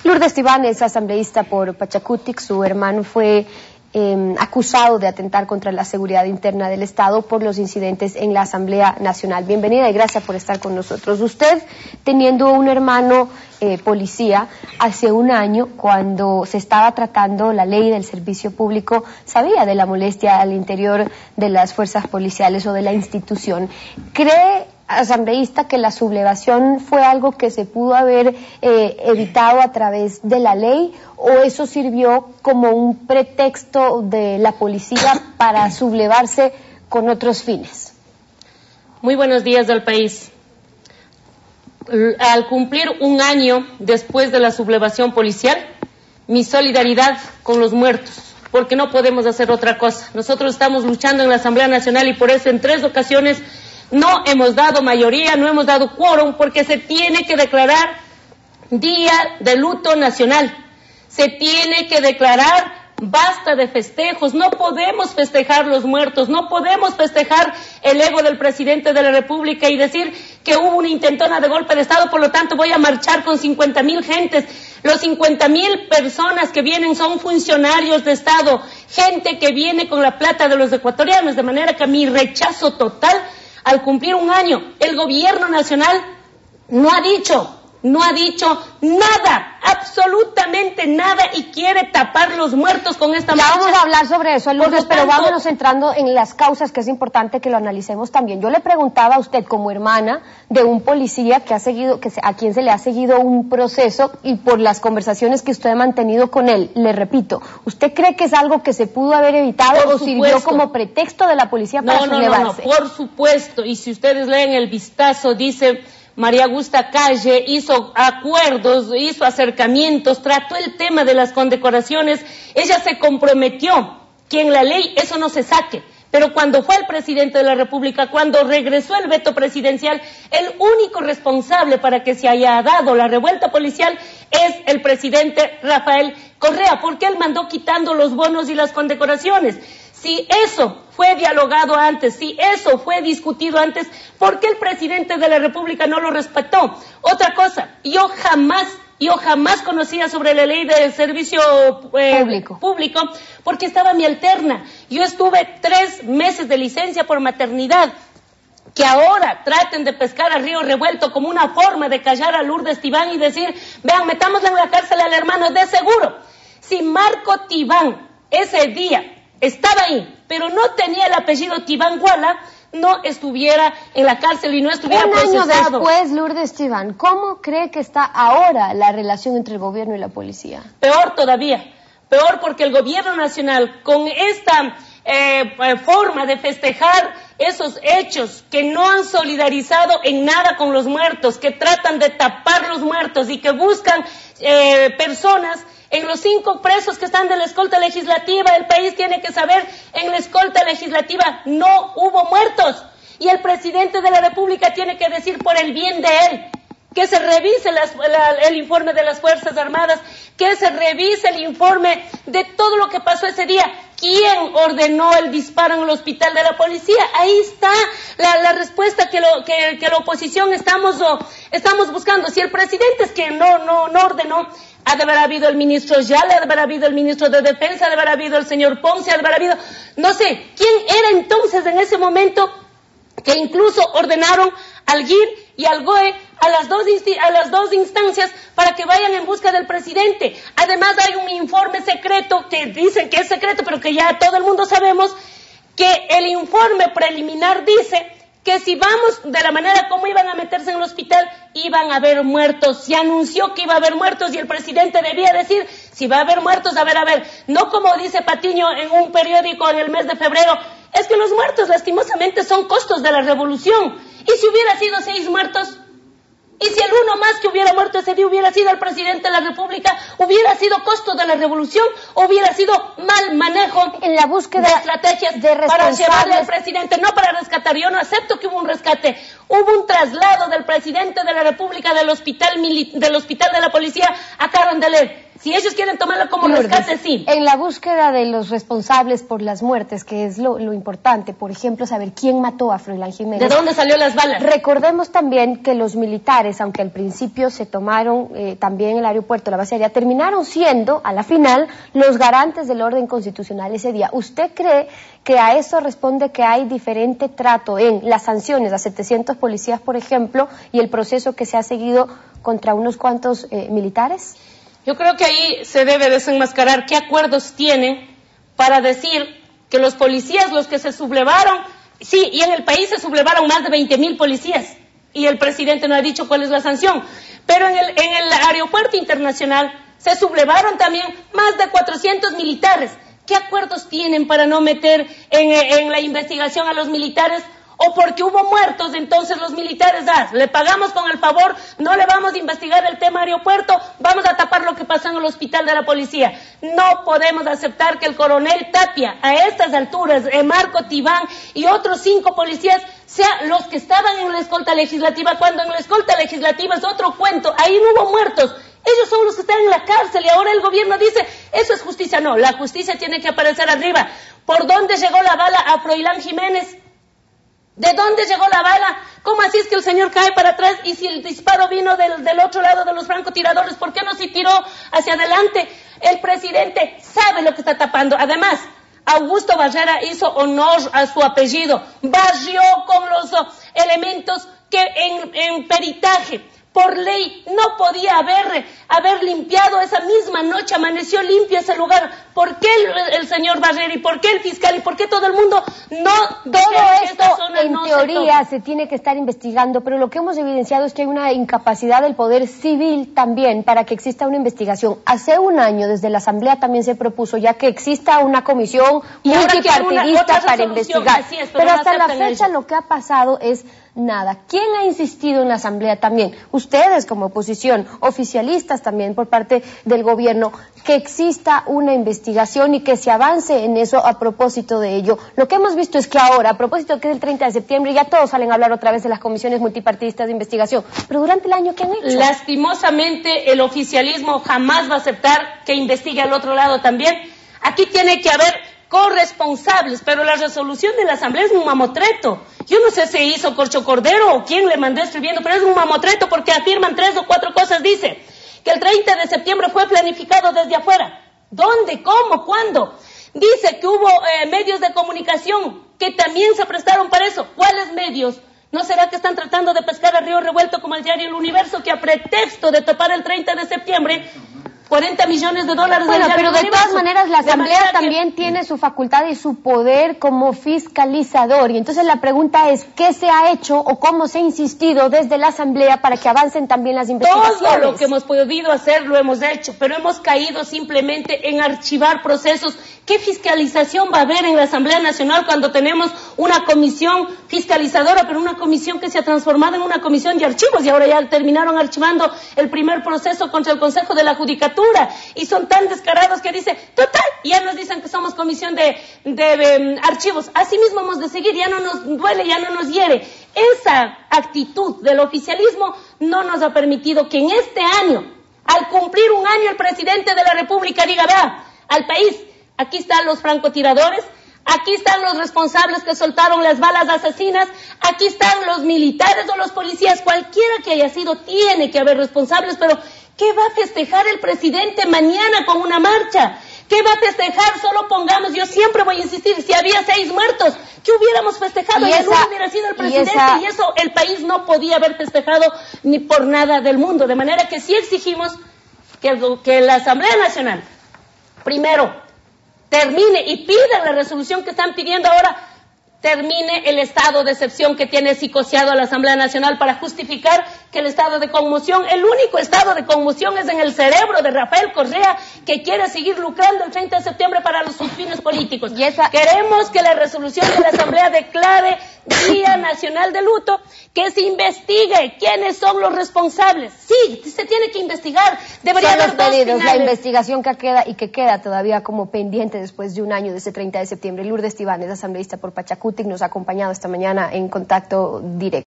Lourdes Tibán es asambleísta por Pachacutic. Su hermano fue acusado de atentar contra la seguridad interna del Estado por los incidentes en la Asamblea Nacional. Bienvenida y gracias por estar con nosotros. Usted, teniendo un hermano policía, hace un año, cuando se estaba tratando la ley del servicio público, sabía de la molestia al interior de las fuerzas policiales o de la institución. ¿Cree, asambleísta, que la sublevación fue algo que se pudo haber evitado a través de la ley, o eso sirvió como un pretexto de la policía para sublevarse con otros fines? Muy buenos días del país. Al cumplir un año después de la sublevación policial, mi solidaridad con los muertos, porque no podemos hacer otra cosa. Nosotros estamos luchando en la Asamblea Nacional y por eso en 3 ocasiones no hemos dado mayoría, no hemos dado quórum, porque se tiene que declarar día de luto nacional. Se tiene que declarar basta de festejos. No podemos festejar los muertos, no podemos festejar el ego del presidente de la República y decir que hubo una intentona de golpe de Estado, por lo tanto voy a marchar con 50,000 gentes. Los 50,000 personas que vienen son funcionarios de Estado, gente que viene con la plata de los ecuatorianos, de manera que mi rechazo total. Al cumplir un año, el gobierno nacional no ha dicho nada, absolutamente nada, y quiere tapar los muertos con esta marcha. Ya vamos a hablar sobre eso, Lourdes, pero vámonos entrando en las causas, que es importante que lo analicemos también. Yo le preguntaba a usted, como hermana de un policía que a quien se le ha seguido un proceso, y por las conversaciones que usted ha mantenido con él, le repito, ¿usted cree que es algo que se pudo haber evitado o sirvió como pretexto de la policía para sublevarse? No, por supuesto, y si ustedes leen el vistazo, dice María Augusta Calle, hizo acuerdos, hizo acercamientos, trató el tema de las condecoraciones. Ella se comprometió que en la ley eso no se saque, pero cuando fue el presidente de la República, cuando regresó el veto presidencial, el único responsable para que se haya dado la revuelta policial es el presidente Rafael Correa, porque él mandó quitando los bonos y las condecoraciones. Si eso fue dialogado antes, si eso fue discutido antes, ¿por qué el presidente de la República no lo respetó? Otra cosa, yo jamás conocía sobre la ley del servicio público, porque estaba mi alterna. Yo estuve 3 meses de licencia por maternidad. Que ahora traten de pescar a río revuelto como una forma de callar a Lourdes Tibán y decir, vean, metámosle en la cárcel al hermano. De seguro, si Marco Tibán ese día estaba ahí, pero no tenía el apellido Tibán Guala, no estuviera en la cárcel y no estuviera procesado. Un año después, Lourdes Tibán, ¿cómo cree que está ahora la relación entre el gobierno y la policía? Peor todavía, peor, porque el gobierno nacional, con esta forma de festejar esos hechos, que no han solidarizado en nada con los muertos, que tratan de tapar los muertos y que buscan personas. En los 5 presos que están de la escolta legislativa, el país tiene que saber, en la escolta legislativa no hubo muertos. Y el presidente de la República tiene que decir, por el bien de él, que se revise el informe de las Fuerzas Armadas, que se revise el informe de todo lo que pasó ese día. ¿Quién ordenó el disparo en el hospital de la policía? Ahí está la respuesta que la oposición estamos buscando. Si el presidente es quien no ordenó, ha de haber habido el ministro Yala, ha de haber habido el ministro de Defensa, ha de haber habido el señor Ponce, ha de haber habido, no sé, ¿quién era entonces en ese momento que incluso ordenaron al GIR y al GOE a las dos instancias para que vayan en busca del presidente? Además hay un informe secreto que dicen que es secreto, pero que ya todo el mundo sabemos, que el informe preliminar dice que si vamos de la manera como iban a meterse en el hospital, iban a haber muertos. Se anunció que iba a haber muertos y el presidente debía decir, si va a haber muertos, a ver, no como dice Patiño en un periódico en el mes de febrero, es que los muertos lastimosamente son costos de la revolución. ¿Y si hubiera sido 6 muertos? ¿Y si el uno más que hubiera muerto ese día hubiera sido el presidente de la República? ¿Hubiera sido costo de la revolución? ¿O hubiera sido mal manejo en la búsqueda de estrategias para llevarle al presidente? No para rescatar. Yo no acepto que hubo un rescate. Hubo un traslado del presidente de la República del hospital de la policía a Carondelet. Si ellos quieren tomarlo como rescate, sí. En la búsqueda de los responsables por las muertes, que es lo importante, por ejemplo, saber quién mató a Froilán Jiménez. ¿De dónde salió las balas? Recordemos también que los militares, aunque al principio se tomaron también el aeropuerto, la base aérea, terminaron siendo, a la final, los garantes del orden constitucional ese día. ¿Usted cree que a eso responde que hay diferente trato en las sanciones a 700 policías, por ejemplo, y el proceso que se ha seguido contra unos cuantos militares? Yo creo que ahí se debe desenmascarar qué acuerdos tienen para decir que los policías, los que se sublevaron, sí, y en el país se sublevaron más de 20.000 policías, y el presidente no ha dicho cuál es la sanción, pero en el aeropuerto internacional se sublevaron también más de 400 militares. ¿Qué acuerdos tienen para no meter en la investigación a los militares? O porque hubo muertos, entonces los militares, le pagamos con el favor, no le vamos a investigar el tema aeropuerto, vamos a tapar lo que pasó en el hospital de la policía. No podemos aceptar que el coronel Tapia, a estas alturas, Marco Tibán y otros 5 policías, sean los que estaban en la escolta legislativa, cuando en la escolta legislativa es otro cuento, ahí no hubo muertos. Ellos son los que están en la cárcel y ahora el gobierno dice, eso es justicia. No, la justicia tiene que aparecer arriba. ¿Por dónde llegó la bala a Froilán Jiménez? ¿De dónde llegó la bala? ¿Cómo así es que el señor cae para atrás? Y si el disparo vino del otro lado de los francotiradores, ¿por qué no se tiró hacia adelante? El presidente sabe lo que está tapando. Además, Augusto Barrera hizo honor a su apellido. Barrió con los elementos que en peritaje, por ley, no podía haber limpiado esa misma noche, amaneció limpio ese lugar. ¿Por qué el señor Barrera y por qué el fiscal y por qué todo el mundo no? Todo esto en teoría se tiene que estar investigando, pero lo que hemos evidenciado es que hay una incapacidad del poder civil también para que exista una investigación. Hace un año desde la Asamblea también se propuso ya que exista una comisión multipartidista para investigar, pero hasta la fecha lo que ha pasado es nada. ¿Quién ha insistido en la Asamblea también? Ustedes como oposición, oficialistas también por parte del gobierno, que exista una investigación y que se avance en eso a propósito de ello. Lo que hemos visto es que ahora, a propósito que es el 30 de septiembre, ya todos salen a hablar otra vez de las comisiones multipartidistas de investigación. Pero durante el año, ¿qué han hecho? Lastimosamente, el oficialismo jamás va a aceptar que investigue al otro lado también. Aquí tiene que haber corresponsables, pero la resolución de la Asamblea es un mamotreto. Yo no sé si hizo Corcho Cordero o quién le mandó escribiendo, pero es un mamotreto porque afirman 3 o 4 cosas. Dice que el 30 de septiembre fue planificado desde afuera. ¿Dónde? ¿Cómo? ¿Cuándo? Dice que hubo medios de comunicación que también se prestaron para eso. ¿Cuáles medios? ¿No será que están tratando de pescar a río revuelto como el diario El Universo, que a pretexto de tapar el 30 de septiembre... $40 millones. Bueno, pero de todas maneras la Asamblea también tiene su facultad y su poder como fiscalizador. Y entonces la pregunta es, ¿qué se ha hecho o cómo se ha insistido desde la Asamblea para que avancen también las investigaciones? Todo lo que hemos podido hacer lo hemos hecho, pero hemos caído simplemente en archivar procesos. ¿Qué fiscalización va a haber en la Asamblea Nacional cuando tenemos una comisión fiscalizadora, pero una comisión que se ha transformado en una comisión de archivos y ahora ya terminaron archivando el primer proceso contra el Consejo de la Judicatura y son tan descarados que dice, total, ya nos dicen que somos comisión de archivos, así mismo hemos de seguir, ya no nos duele, ya no nos hiere. Esa actitud del oficialismo no nos ha permitido que en este año, al cumplir un año el presidente de la República diga, vea, al país, aquí están los francotiradores, aquí están los responsables que soltaron las balas asesinas, aquí están los militares o los policías, cualquiera que haya sido, tiene que haber responsables, pero ¿qué va a festejar el presidente mañana con una marcha? ¿Qué va a festejar? Solo pongamos, yo siempre voy a insistir, si había 6 muertos, ¿qué hubiéramos festejado? Y el uno hubiera sido el presidente y eso el país no podía haber festejado ni por nada del mundo. De manera que sí exigimos que la Asamblea Nacional, primero, termine y pida la resolución que están pidiendo ahora, termine el estado de excepción que tiene psicoseado a la Asamblea Nacional para justificar que el estado de conmoción, el único estado de conmoción es en el cerebro de Rafael Correa, que quiere seguir lucrando el 30 de septiembre para sus fines políticos. Queremos que la resolución de la Asamblea declare Día Nacional de Luto, que se investigue quiénes son los responsables. Sí, se tiene que investigar. Debería haber 2 finales. La investigación que queda todavía como pendiente después de un año de ese 30 de septiembre. Lourdes Tibán es asambleísta por Pachacutic, nos ha acompañado esta mañana en Contacto Directo.